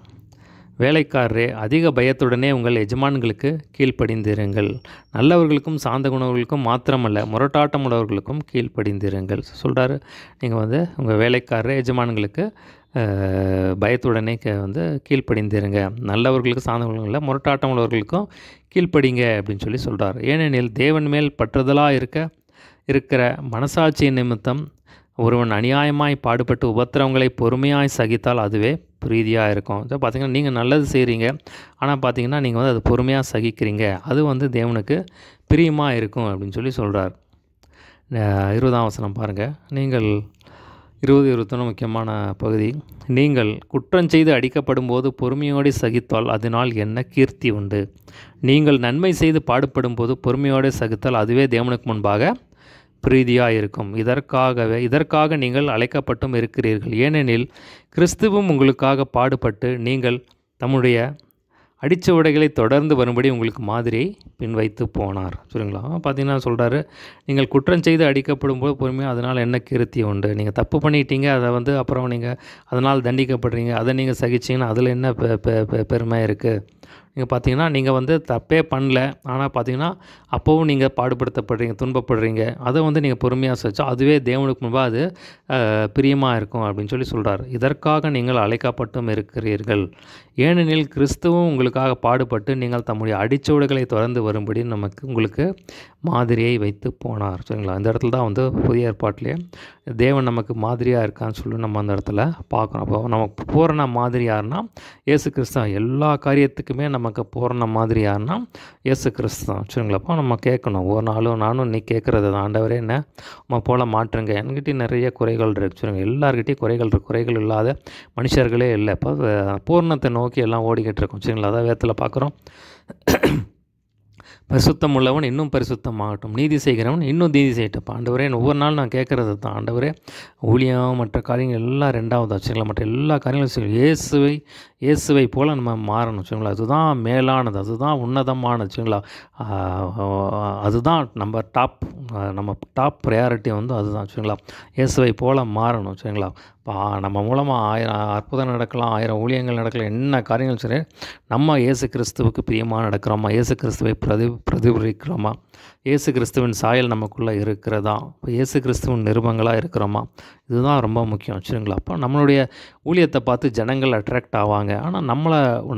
வேலைக்காரரே, அதிக பயத்துடனே உங்கள் எஜமான்களுக்கு கீழ்ப்படிந்திருங்கள். நல்லவர்களுக்கும் சாந்த குணவர்களுக்கும் மாத்திரமல்ல, முரட்டாட்டம் உள்ளவர்களுக்கும் கீழ்ப்படிந்திருங்கள் சொல்கிறாரு. நீங்கள் உங்கள் வேலைக்காரரே எஜமான்களுக்கு பயத்துடனே கீழ்ப்படிந்திருங்க. நல்லவர்களுக்கு சாந்த குணம் இல்லை, முரட்டாட்டம் உள்ளவர்களுக்கும் கீழ்ப்படிங்க அப்படின்னு சொல்கிறார். ஏனெனில் தேவன் மேல் பற்றுதலாக இருக்கிற மனசாட்சியின் நிமித்தம் ஒருவன் அநியாயமாய் பாடுபட்டு உபத்திரவங்களை பொறுமையாய் சகித்தால் அதுவே பிரீதியாக இருக்கும். ஸோ பார்த்திங்கன்னா நீங்கள் நல்லது செய்கிறீங்க, ஆனால் பார்த்திங்கன்னா நீங்கள் அது பொறுமையாக சகிக்கிறீங்க, அது தேவனுக்கு பிரியமாக இருக்கும் அப்படின்னு சொல்கிறார். 20ஆம் வசனம் பாருங்கள். நீங்கள் 20-21 முக்கியமான பகுதி. நீங்கள் குற்றம் செய்து அடிக்கப்படும் போது பொறுமையோடு சகித்தால் அதனால் என்ன கீர்த்தி உண்டு? நீங்கள் நன்மை செய்து பாடுபடும் போது பொறுமையோடு சகித்தால் அதுவே தேவனுக்கு முன்பாக பிரீதியாக இருக்கும். இதற்காக நீங்கள் அழைக்கப்பட்டும் இருக்கிறீர்கள். ஏனெனில் கிறிஸ்துவும் உங்களுக்காக பாடுபட்டு நீங்கள் தம்முடைய அடிச்சுவடைகளை தொடர்ந்து வரும்படி உங்களுக்கு மாதிரியை பின்வைத்து போனார். சரிங்களா? பார்த்தீங்கன்னா சொல்கிறாரு, நீங்கள் குற்றம் செய்து அடிக்கப்படும் போது பொறுமையாக அதனால் என்ன கீர்த்தி உண்டு? நீங்கள் தப்பு பண்ணிட்டீங்க, அதை அப்புறம் நீங்கள் அதனால் தண்டிக்கப்படுறீங்க, அதை நீங்கள் சகிச்சிங்கன்னா அதில் என்ன பெருமை இருக்குது? நீங்கள் பார்த்தீங்கன்னா நீங்கள் தப்பே பண்ணல, ஆனால் பார்த்தீங்கன்னா அப்போவும் நீங்கள் பாடுபடுத்தப்படுறீங்க, துன்பப்படுறீங்க, அதை நீங்கள் பொறுமையாக சகிச்சா அதுவே தேவனுக்கு முன்பாக அது பிரியமாக இருக்கும் அப்படின்னு சொல்கிறார். இதற்காக நீங்கள் அழைக்கப்பட்டும் இருக்கிறீர்கள். ஏனெனில் கிறிஸ்துவும் உங்களுக்காக பாடுபட்டு நீங்கள் தம்முடைய அடிச்சுவடுகளை தொடர்ந்து வரும்படி உங்களுக்கு மாதிரியை வைத்து போனார். சரிங்களா? இந்த இடத்துல தான் புதிய ஏற்பாட்டிலே தேவன் நமக்கு மாதிரியாக இருக்கான்னு சொல்லி நம்ம அந்த இடத்துல பார்க்குறோம். அப்போ நமக்கு பூரண மாதிரி யாருன்னா இயேசு கிறிஸ்து தான். எல்லா காரியத்துக்குமே நமக்கு பூரண மாதிரி யாருன்னா இயேசு கிறிஸ்து தான். சரிங்களா? அப்போ நம்ம கேட்கணும், ஒரு நானும் இன்னைக்கு கேட்குறது தான், ஆண்டவரே என்ன நம்ம போல் மாற்றுங்க. என்கிட்டயும் நிறைய குறைகள் இருக்குது. சரிங்க, எல்லாருக்கிட்டையும் குறைகள் இருக்குது. குறைகள் இல்லாத மனுஷர்களே இல்லை. இப்போ பூர்ணத்தை நோக்கி எல்லாம் ஓடிக்கிட்டு இருக்கோம். சரிங்களா? அதான் வேதத்தில் பார்க்குறோம். பரிசுத்தம் உள்ளவன் இன்னும் பரிசுத்தமாகட்டும், நீதி செய்கிறவன் இன்னும் நீதி செய்யட்டும். ஆண்டவரே, ஒவ்வொரு நாள் நான் கேட்குறது தான், ஆண்டவரே ஊழியம் மற்ற காரியங்கள் எல்லாம் ரெண்டாவது வச்சுங்களா, மற்ற எல்லா காரியங்களும் செய்யணும். இயேசுவை போல் நம்ம மாறணும். வச்சுங்களா? அதுதான் மேலானது, அதுதான் உன்னதமானது. வச்சுங்களா? அதுதான் நம்ம டாப் ப்ரையாரிட்டி அதுதான். வச்சுங்களா? இயேசுவை போல் மாறணும். சரிங்களா? நம்ம மூலமாக 1000 அற்புதம் நடக்கலாம், 1000 ஊழியங்கள் நடக்கலாம், என்ன காரியங்கள் சரி, நம்ம இயேசு கிறிஸ்துவுக்கு பிரியமாக நடக்கிறோமா? இயேசு கிறிஸ்துவை பிரதிபலிக்கிறோமா? இயேசு கிறிஸ்துவின் சாயல் நமக்குள்ளே இருக்கிறதா? இப்போ இயேசு கிறிஸ்துவின் நிருபங்களாக இருக்கிறோமா? இதுதான் ரொம்ப முக்கியம். சரிங்களா? அப்போ நம்மளுடைய ஊழியத்தை பார்த்து ஜனங்கள் அட்ராக்ட் ஆவாங்க, ஆனால்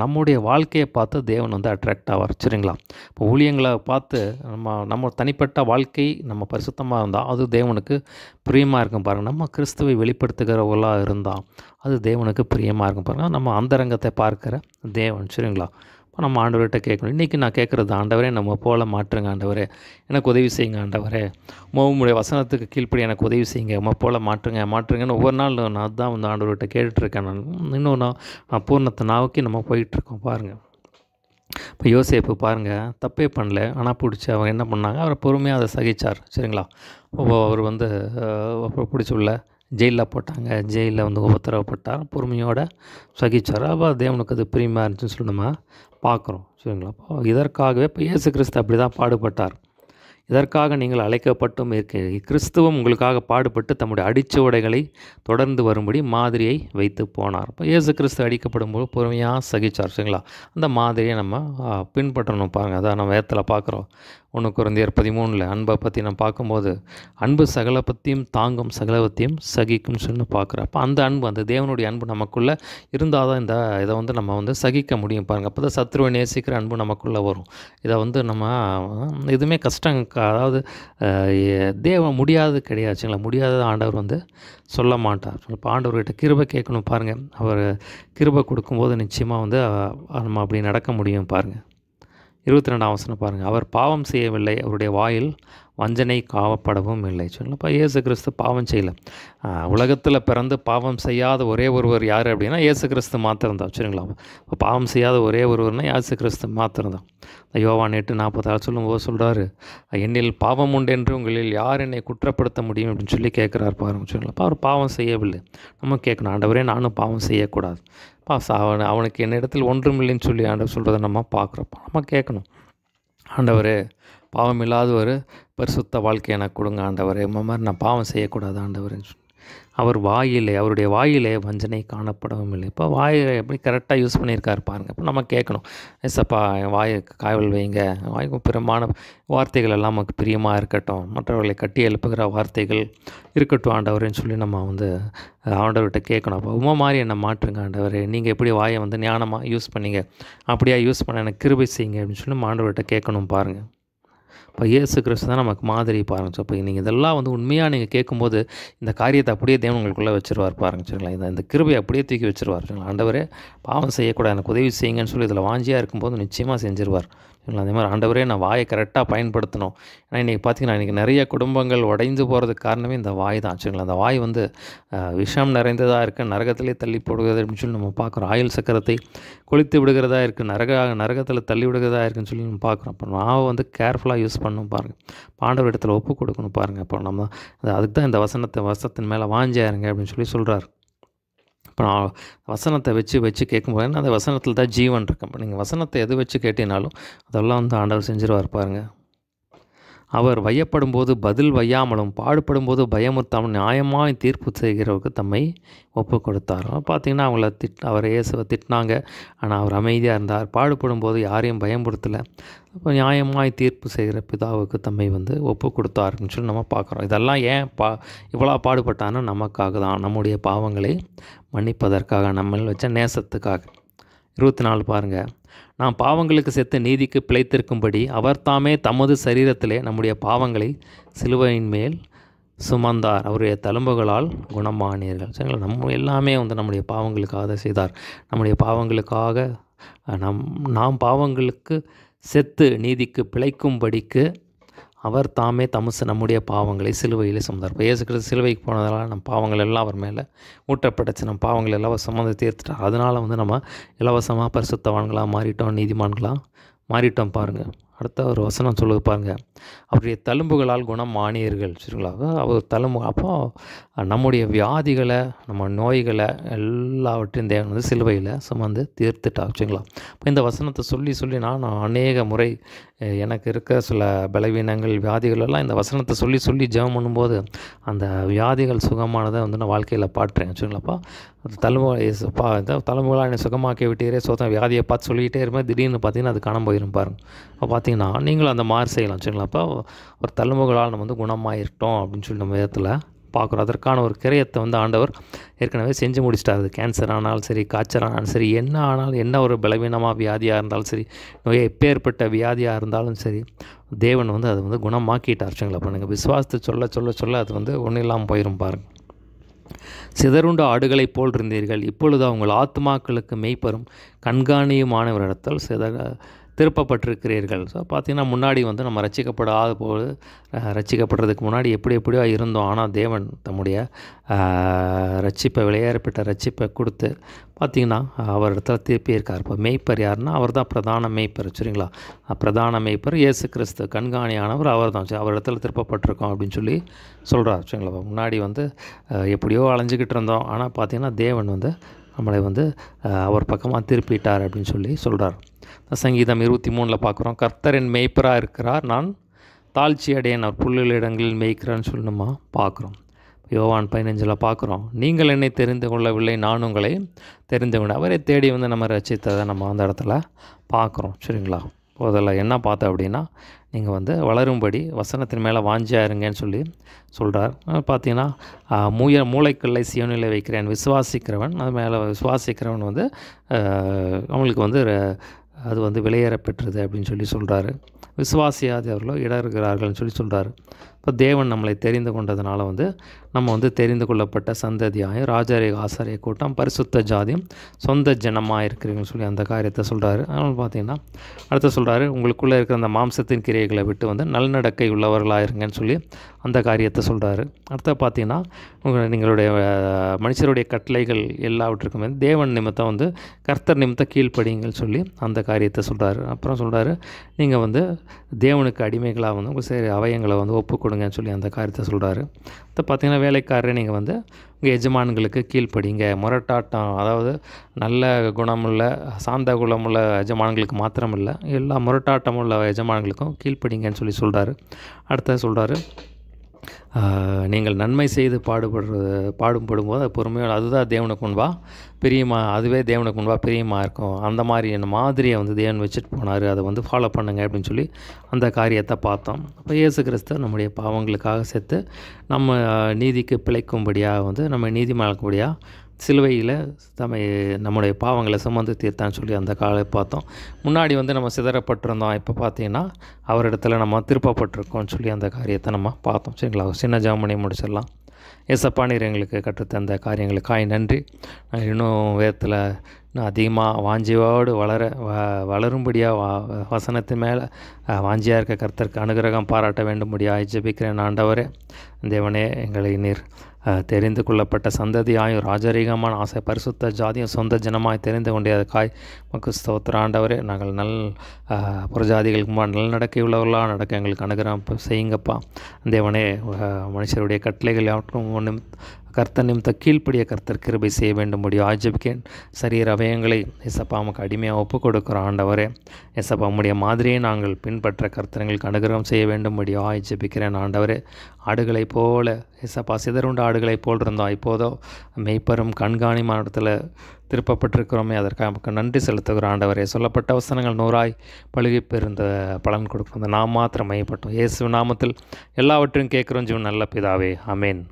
நம்முடைய வாழ்க்கையை பார்த்து தேவன் அட்ராக்ட் ஆவார். சரிங்களா? இப்போ ஊழியங்களை பார்த்து நம்ம தனிப்பட்ட வாழ்க்கை நம்ம பரிசுத்தமாக இருந்தால் அது தேவனுக்கு பிரியமாக இருக்கும் பாருங்கள். நம்ம கிறிஸ்துவை வெளிப்படுத்துகிறவர்களாக இருந்தால் அது தேவனுக்கு பிரியமாக இருக்கும் பாருங்கள். நம்ம அந்தரங்கத்தை பார்க்குற தேவன். சரிங்களா? இப்போ நம்ம ஆண்டவர்கிட்ட கேட்கணும். இன்றைக்கி நான் கேட்குறது, ஆண்டவரே நம்ம போல் மாற்றுங்க, ஆண்டவரே எனக்கு உதவி செய்யுங்க, ஆண்டவரே உம்முடைய வசனத்துக்கு கீழ்ப்படி எனக்கு உதவி செய்யுங்க, போல் மாற்றுங்கன்னு ஒவ்வொரு நாள் நான் அதுதான் ஆண்டவர்கிட்ட கேட்டுட்ருக்கேன். இன்னும் நான் பூர்ணத்தை நோக்கி நம்ம போயிட்டுருக்கோம் பாருங்கள். இப்போ யோசேப்பு பாருங்கள், தப்பே பண்ணல, ஆனால் பிடிச்சி அவங்க என்ன பண்ணாங்க, அவரை பொறுமையாக அதை சகிச்சார். சரிங்களா? அவர் பிடிச்சி உள்ள ஜெயிலில் போட்டாங்க, ஜெயிலில் உபத்திரவப்பட்டார், பொறுமையோடு சகிச்சார். அப்போ தேவனுக்கு அது பிரியமாக இருந்துச்சுன்னு சொல்லி நம்ம பார்க்குறோம். சரிங்களா? அப்போ இதற்காகவே இப்போ இயேசு கிறிஸ்து அப்படி தான் பாடுபட்டார். இதற்காக நீங்கள் அழைக்கப்பட்டும் இருக்கிறீர்கள். கிறிஸ்துவும் உங்களுக்காக பாடுபட்டு தம்முடைய அடிச்சுவடைகளை தொடர்ந்து வரும்படி மாதிரியை வைத்து போனார். இப்போ இயேசு கிறிஸ்து அடிக்கப்படும்போது பொறுமையாக சகிச்சார். சரிங்களா? அந்த மாதிரியை நம்ம பின்பற்றணும் பாருங்கள். அதான் நம்ம வேதத்தில் பார்க்குறோம். 1 கொரிந்தியர் 13 அன்பை பற்றி நம்ம பார்க்கும்போது, அன்பு சகலபத்தையும் தாங்கும், சகலபத்தையும் சகிக்கும்னு சொல்லி பார்க்குறோம். அப்போ அந்த அன்பு, அந்த தேவனுடைய அன்பு நமக்குள்ளே இருந்தால் தான் இதை நம்ம சகிக்க முடியும் பாருங்கள். அப்போ தான் சத்ருவை நேசிக்கிற அன்பு நமக்குள்ளே வரும். இதை நம்ம எதுவுமே கஷ்டம், அதாவது தேவன் முடியாது கிடையாதுங்களா, முடியாத ஆண்டவர் சொல்ல மாட்டார். இப்போ ஆண்டவர்கிட்ட கிருபை கேட்கணும் பாருங்கள். அவர் கிருபை கொடுக்கும்போது நிச்சயமாக நம்ம அப்படி நடக்க முடியும் பாருங்கள். 22ஆம் வசனம் பாருங்கள். அவர் பாவம் செய்யவில்லை, அவருடைய வாயில் வஞ்சனை காவப்படவும் இல்லை. சொல்லலாம். இப்போ இயேசு கிறிஸ்து பாவம் செய்யலை. உலகத்தில் பிறந்து பாவம் செய்யாத ஒரே ஒருவர் யார் அப்படின்னா இயேசு கிறிஸ்து மாத்திரம்தான். சரிங்களா? இப்போ பாவம் செய்யாத ஒரே ஒருவர்னால் இயேசு கிறிஸ்து மாத்திரம்தான். யோவான் 8:46 சொல்லும்போது சொல்கிறாரு, என்னில் பாவம் உண்டு என்று உங்களில் யார் என்னை குற்றப்படுத்த முடியும் அப்படின்னு சொல்லி கேட்குறாரு பாருங்க. சரிங்களா? அப்போ அவர் பாவம் செய்யவில்லை. நம்ம கேட்கணும், ஆண்டவரே நானும் பாவம் செய்யக்கூடாது, அவனுக்கு என்னிடத்தில் ஒன்றுமில்லைன்னு சொல்லி ஆண்டவர் சொல்கிறத நம்ம பார்க்குறப்ப நம்ம கேட்கணும், ஆண்டவரே பாவம் இல்லாத ஒரு பரிசுத்த வாழ்க்கை எனக்கு கொடுங்க ஆண்டவரே, மாதிரி நான் பாவம் செய்யக்கூடாது ஆண்டவரேன்னு சொல்லி அவருடைய வாயிலே வஞ்சனை காணப்படவும் இல்லை. இப்போ வாயை எப்படி கரெக்டாக யூஸ் பண்ணியிருக்காரு பாருங்கள். இப்போ நம்ம கேட்கணும், ஏசப்பா என் வாயை காவல் வைங்க, வாய்க்கு பிரியமான வார்த்தைகள் எல்லாம் நமக்கு பிரியமாக இருக்கட்டும், மற்றவர்களை கட்டி எழுப்புகிற வார்த்தைகள் இருக்கட்டும் ஆண்டவரேன்னு சொல்லி நம்ம வந்து ஆண்டவர்கிட்ட கேட்கணும். அப்போ உம்மை மாதிரி என்னை மாற்றுங்க ஆண்டவரே, நீங்கள் எப்படி வாயை வந்து ஞானமாக யூஸ் பண்ணீங்க, அப்படியா யூஸ் பண்ண எனக்கு கிருபை செய்யுங்க அப்படின்னு சொல்லி நம்ம ஆண்டவர்கிட்ட கேட்கணும் பாருங்கள். இப்போ இயேசு கிறிஸ்து தான் நமக்கு மாதிரி பாருங்க. ஸோ இப்போ நீங்கள் இதெல்லாம் வந்து உண்மையாக நீங்கள் கேட்கும்போது இந்த காரியத்தை அப்படியே தேவன் உங்களுக்குள்ளே வச்சுருவார் பாருங்க. சரிங்களா, இந்த கிருபையை அப்படியே தூக்கி வச்சுருவார். சரிங்களா, ஆண்டவரே பாவம் செய்யக்கூடாது, எனக்கு உதவி செய்யுங்கன்னு சொல்லி இதில் வாஞ்சியாக இருக்கும்போது நிச்சயமாக செஞ்சிருவார். சரிங்களா, அதே மாதிரி ஆண்டவரே நான் வாயை கரெக்டாக பயன்படுத்தணும். ஏன்னா இன்றைக்கி பார்த்தீங்கன்னா இன்றைக்கி நிறைய குடும்பங்கள் உடைந்து போகிறதுக்கு காரணமே இந்த வாய் தான். சரிங்களா, அந்த வாய் வந்து விஷம் நிறைந்ததாக இருக்குது, நரகத்திலே தள்ளி போடுகிறது அப்படின்னு சொல்லி நம்ம பார்க்குறோம். ஆயுள் சக்கரத்தை கொளுத்து விடுகிறதா இருக்குது, நரகத்தில் தள்ளி விடுகிறதா இருக்குன்னு சொல்லி நம்ம பார்க்குறோம். அப்போ நாவை வந்து கேர்ஃபுல்லாக யூஸ் பண்ணணும் பாருங்கள். ஆண்டவர் இடத்துல ஒப்பு கொடுக்கணும் பாருங்கள். அப்போ நம்ம அதுக்கு தான் இந்த வசனத்தின் மேலே வாஞ்சியாருங்க அப்படின்னு சொல்லி சொல்கிறார். இப்போ நான் வசனத்தை வச்சு கேட்கும்போது அந்த வசனத்தில் தான் ஜீவன் இருக்கு. இப்போ நீங்கள் வசனத்தை எது வச்சு கேட்டினாலும் அதெல்லாம் வந்து ஆண்டவர் செஞ்சிருவார் பாருங்கள். அவர் வையப்படும்போது பதில் வையாமலும் பாடுபடும்போது பயமுறுத்தாமல் நியாயமாக தீர்ப்பு செய்கிறவருக்கு தம்மை ஒப்பு கொடுத்தார். பார்த்திங்கன்னா அவர் இயேசுவை திட்டினாங்க, ஆனால் அவர் அமைதியாக இருந்தார். பாடுபடும்போது யாரையும் பயமுறுத்தலை. அப்போ நியாயமாய் தீர்ப்பு செய்கிற பிதாவுக்கு தம்மை வந்து ஒப்பு கொடுத்தாருன்னு சொல்லி நம்ம பார்க்குறோம். இதெல்லாம் ஏன் இவ்வளோ பாடுபட்டான்னு நமக்காக தான், நம்முடைய பாவங்களை மன்னிப்பதற்காக, நம்ம வச்ச நேசத்துக்காக. 24 பாருங்கள், நாம் பாவங்களுக்கு செத்து நீதிக்கு பிழைத்திருக்கும்படி அவர் தாமே தமது சரீரத்திலே நம்முடைய பாவங்களை சிலுவையின் மேல் சுமந்தார், அவருடைய தழும்புகளால் குணமானீர்கள். சரிங்களா, நம்ம எல்லாமே வந்து நம்முடைய பாவங்களுக்காக செய்தார். நம்முடைய பாவங்களுக்காக நாம் பாவங்களுக்கு செத்து நீதிக்கு பிழைக்கும்படிக்கு அவர் தாமே நம்முடைய பாவங்களை சிலுவையில் சுமந்தார். இப்போ இயேசு கிறிஸ்து சிலுவைக்கு போனதால் நம்ம பாவங்கள் எல்லாம் அவர் மேலே ஊற்றப்பட்டுச்சு. நம்ம பாவங்கள் எல்லாம் சுமந்து தீர்த்துட்டார். அதனால் வந்து நம்ம இலவசமாக பரிசுத்தவான்களாக மாறிட்டோம், நீதிமான்களாக மாறிட்டோம் பாருங்கள். அடுத்த ஒரு வசனம் சொல்லுது பாருங்கள், அவருடைய தழும்புகளால் குணமானீர்கள். சரிங்களா, அவர் அப்போ நம்முடைய வியாதிகளை, நம்ம நோய்களை எல்லாவற்றையும் தேவன் வந்து சிலுவையில் சுமந்து தீர்த்துட்டா. சரிங்களா, இப்போ இந்த வசனத்தை சொல்லி நான் அநேக முறை எனக்கு இருக்க சில பலவீனங்கள், வியாதிகளெல்லாம் இந்த வசனத்தை சொல்லி ஜெபம் பண்ணும்போது அந்த வியாதிகள் சுகமானதை வந்து நான் வாழ்க்கையில் பாட்டுறேன். சரிங்களாப்பா, தலைமுகளாக என்னை சுகமாக்கி விட்டீரே சோதனை வியாதியை பார்த்து சொல்லிக்கிட்டே இருப்பேன். திடீர்னு பார்த்தீங்கன்னா அது காணாமல் போயிடும் பாருங்க. இப்போ பார்த்தீங்கன்னா நீங்களும் அந்த மாதிரி செய்யலாம். சரிங்களாப்பா, ஒரு தலைமுகளால் நம்ம வந்து குணமாயிருட்டோம் அப்படின்னு சொல்லி நம்ம விதத்தில் பார்க்குறோம். அதற்கான ஒரு கிரயத்தை வந்து ஆண்டவர் ஏற்கனவே செஞ்சு முடிச்சிட்டார். அது கேன்சர் ஆனாலும் சரி, காய்ச்சல் ஆனாலும் சரி, என்ன ஆனாலும், என்ன ஒரு பலவீனமாக வியாதியாக இருந்தாலும் சரி, நோயை எப்பேற்பட்ட வியாதியாக இருந்தாலும் சரி, தேவன் வந்து அதை வந்து குணமாக்கிட்டார். சரிங்களா, அப்போ நீங்கள் விசுவாசத்தை சொல்ல அது வந்து ஒன்றும் இல்லாமல் போயிடும் பாருங்கள். சிதறுண்ட ஆடுகளைப் போல் இருந்தீர்கள், இப்பொழுது உங்கள் ஆத்மாக்களுக்கு மெய்ப்பரும் கண்காணியுமானவரிடத்தில் திருப்பப்பட்டிருக்கிறீர்கள். ஸோ பார்த்திங்கன்னா முன்னாடி வந்து நம்ம ரட்சிக்கப்படுறதுக்கு முன்னாடி எப்படியோ இருந்தோம். ஆனால் தேவன் தம்முடைய விலையேறப்பட்ட ரட்சிப்பை கொடுத்து பார்த்திங்கன்னா அவர் இடத்துல திருப்பி இருக்கார். இப்போ மெய்ப்பர் யாருன்னா அவர் தான் பிரதான மெய்ப்பர். சரிங்களா, பிரதான மெய்ப்பர் இயேசு கிறிஸ்து, கண்காணியானவர் அவர் தான். அவர் இடத்துல திருப்பப்பட்டிருக்கோம் அப்படின்னு சொல்லி சொல்கிறார். சரிங்களா, முன்னாடி வந்து எப்படியோ அலைஞ்சிக்கிட்டு இருந்தோம், ஆனால் பார்த்திங்கன்னா தேவன் வந்து நம்மளை வந்து அவர் பக்கமாக திருப்பிட்டார் அப்படின்னு சொல்லி சொல்கிறார். சங்கீதம் 23 பார்க்குறோம், கர்த்தர் என் மேய்ப்பராக இருக்கிறார், நான் தாழ்ச்சி அடையேன், அவர் புல்லிடங்களில் மேய்க்கிறான்னு சொல்லி நம்ம பார்க்குறோம். யோவான் 15 பார்க்குறோம், நீங்கள் என்னை தெரிந்து கொள்ளவில்லை, நான் உங்களை தெரிந்து கொண்டேன். அவரை தேடி வந்து நம்ம ரசித்ததை நம்ம அந்த இடத்துல பார்க்குறோம். சரிங்களா, அதில் என்ன பார்த்தோம் அப்படின்னா, நீங்கள் வந்து வளரும்படி வசனத்தின் மேலே வாஞ்சியாக இருங்கன்னு சொல்லி சொல்கிறார். பார்த்தீங்கன்னா மூளைக்கல்லை சீயோனிலே வைக்கிறேன், விசுவாசிக்கிறவன் அது மேலே விசுவாசிக்கிறவன் வந்து அவங்களுக்கு வந்து அது வந்து விலையேற பெற்றது அப்படின்னு சொல்லி சொல்கிறாரு. விசுவாசியாதவர்களோ இடறுகிறார்கள்னு சொல்லி சொல்கிறாரு. இப்போ தேவன் நம்மளை தெரிந்து கொண்டதுனால வந்து நம்ம வந்து தெரிந்து கொள்ளப்பட்ட சந்ததியாயும் ராஜரீக ஆசாரிய கூட்டம் பரிசுத்த ஜாதியும் சொந்த ஜனமாக இருக்கிறீங்கன்னு சொல்லி அந்த காரியத்தை சொல்கிறாரு. அதனால் பார்த்தீங்கன்னா அடுத்து சொல்கிறாரு, உங்களுக்குள்ளே இருக்கிற அந்த மாம்சத்தின் கிரியைகளை விட்டு வந்து நல்நடக்கை உள்ளவர்களாக இருங்கன்னு சொல்லி அந்த காரியத்தை சொல்கிறாரு. அடுத்து பார்த்தீங்கன்னா நீங்களுடைய மனுஷருடைய கட்டளைகள் எல்லாவற்றுக்குமே தேவன் நிமித்தம் வந்து கர்த்தர் நிமித்தம் கீழ்ப்படிங்கன்னு சொல்லி அந்த காரியத்தை சொல்கிறாரு. அப்புறம் சொல்கிறாரு, நீங்கள் வந்து தேவனுக்கு அடிமைகளாக வந்து உங்கள் சரி அவயங்களை வந்து ஒப்பு கொடுங்கன்னு சொல்லி அந்த காரியத்தை சொல்கிறாரு. இப்போ பார்த்தீங்கன்னா வேலைக்காரரே நீங்கள் வந்து உங்கள் எஜமான்களுக்கு கீழ்ப்படிங்க, முரட்டாட்டம், அதாவது நல்ல குணமுள்ள சாந்த குணமுள்ள எஜமான்களுக்கு மாத்திரம் இல்லை, எல்லா முரட்டாட்டமுள்ள எஜமான்களுக்கும் கீழ்ப்படிங்கன்னு சொல்லி சொல்கிறாரு. அடுத்த சொல்கிறாரு, நீங்கள் நன்மை செய்து பாடுபடும்போது அது பொறுமையோடு அதுதான் தேவனுக்கு முன்பா அதுவே தேவனுக்கு முன்பா பிரியமாக இருக்கும். அந்த மாதிரியை தேவன் வச்சுட்டு போனார். அதை ஃபாலோ பண்ணுங்க அப்படின்னு சொல்லி அந்த காரியத்தை பார்த்தோம். அப்போ இயேசு கிறிஸ்து நம்முடைய பாவங்களுக்காக செத்து நம்ம நீதிக்கு பிழைக்கும்படியாக நம்ம நீதிமாக்கும்படியாக சிலுவையில் நம்முடைய பாவங்களை சுமந்து தீர்த்தான்னு சொல்லி அந்த காலை பார்த்தோம். முன்னாடி நம்ம சிதறப்பட்டிருந்தோம். இப்போ பார்த்தீங்கன்னா அவரிடத்துல நம்ம திருப்பப்பட்டிருக்கோம்னு சொல்லி அந்த காரியத்தை நம்ம பார்த்தோம். சரிங்களா? சின்ன ஜெபம் பண்ணி முடிச்சிடலாம். ஏசப்பா, நீர் எங்களுக்கு கற்றுத்தந்த காரியங்களுக்காய் நன்றி. நாங்கள் இன்னும் வேதத்தில் இன்னும் அதிகமாக வாஞ்சியோடு வளரும்படியாக வசனத்தின் மேலே வாஞ்சியாக இருக்க கர்த்தருக்கு அனுகிரகம் பாராட்ட வேண்டும்படியாக ஜெபிக்கிறேன். ஆண்டவரே, தேவனே, எங்களை நீர் தெரிந்து கொள்ளப்பட்ட சந்ததியாயும் ராஜரீகமான ஆசை பரிசுத்த ஜாதியும் சொந்த ஜனமாய் தெரிந்து கொண்டதற்காய் மக்கு ஸ்தோத்திர. ஆண்டவரே, நாங்கள் புறஜாதிகளுக்கு நல் நடக்கை உள்ளவர்களாக நடக்க எங்களுக்கு அனுகிரகம் செய்யுங்கப்பா. தேவனே, மனுஷருடைய கட்டளைகள் யாவற்றும் கர்த்தர் நிமித்த கீழ்ப்படிய கர்த்தர் கிருபை செய்ய வேண்டும்படி ஆஜபிக்கேன். சரீர அவயங்களை எசப்பா நமக்கு அடிமையாக ஒப்புக் கொடுக்குறோம். ஆண்டவரே, எசப்பா உம்முடைய மாதிரியை நாங்கள் பின்பற்ற கர்த்தர்களுக்கு அனுகிரகம் செய்ய வேண்டும்படி ஆஜபிக்கிறேன். ஆண்டவரே, ஆடுகளைப் போல எசப்பா சிதறுண்ட ஆடுகளைப் போல் இருந்தோம். இப்போதோ மெய்ப்பரும் கண்காணிமான இடத்துல திருப்பப்பட்டிருக்கிறோமே, அதற்காக நமக்கு நன்றி செலுத்துகிறோம். ஆண்டவரே, சொல்லப்பட்ட வசனங்கள் 100 பழுகி பெருந்த பலன் கொடுக்கும். நாம் மாத்திரம் மையப்பட்டோம். இயேசு நாமத்தில் எல்லாவற்றையும் கேட்குறோம். ஜீவன் நல்ல பிதாவே, ஆமேன்.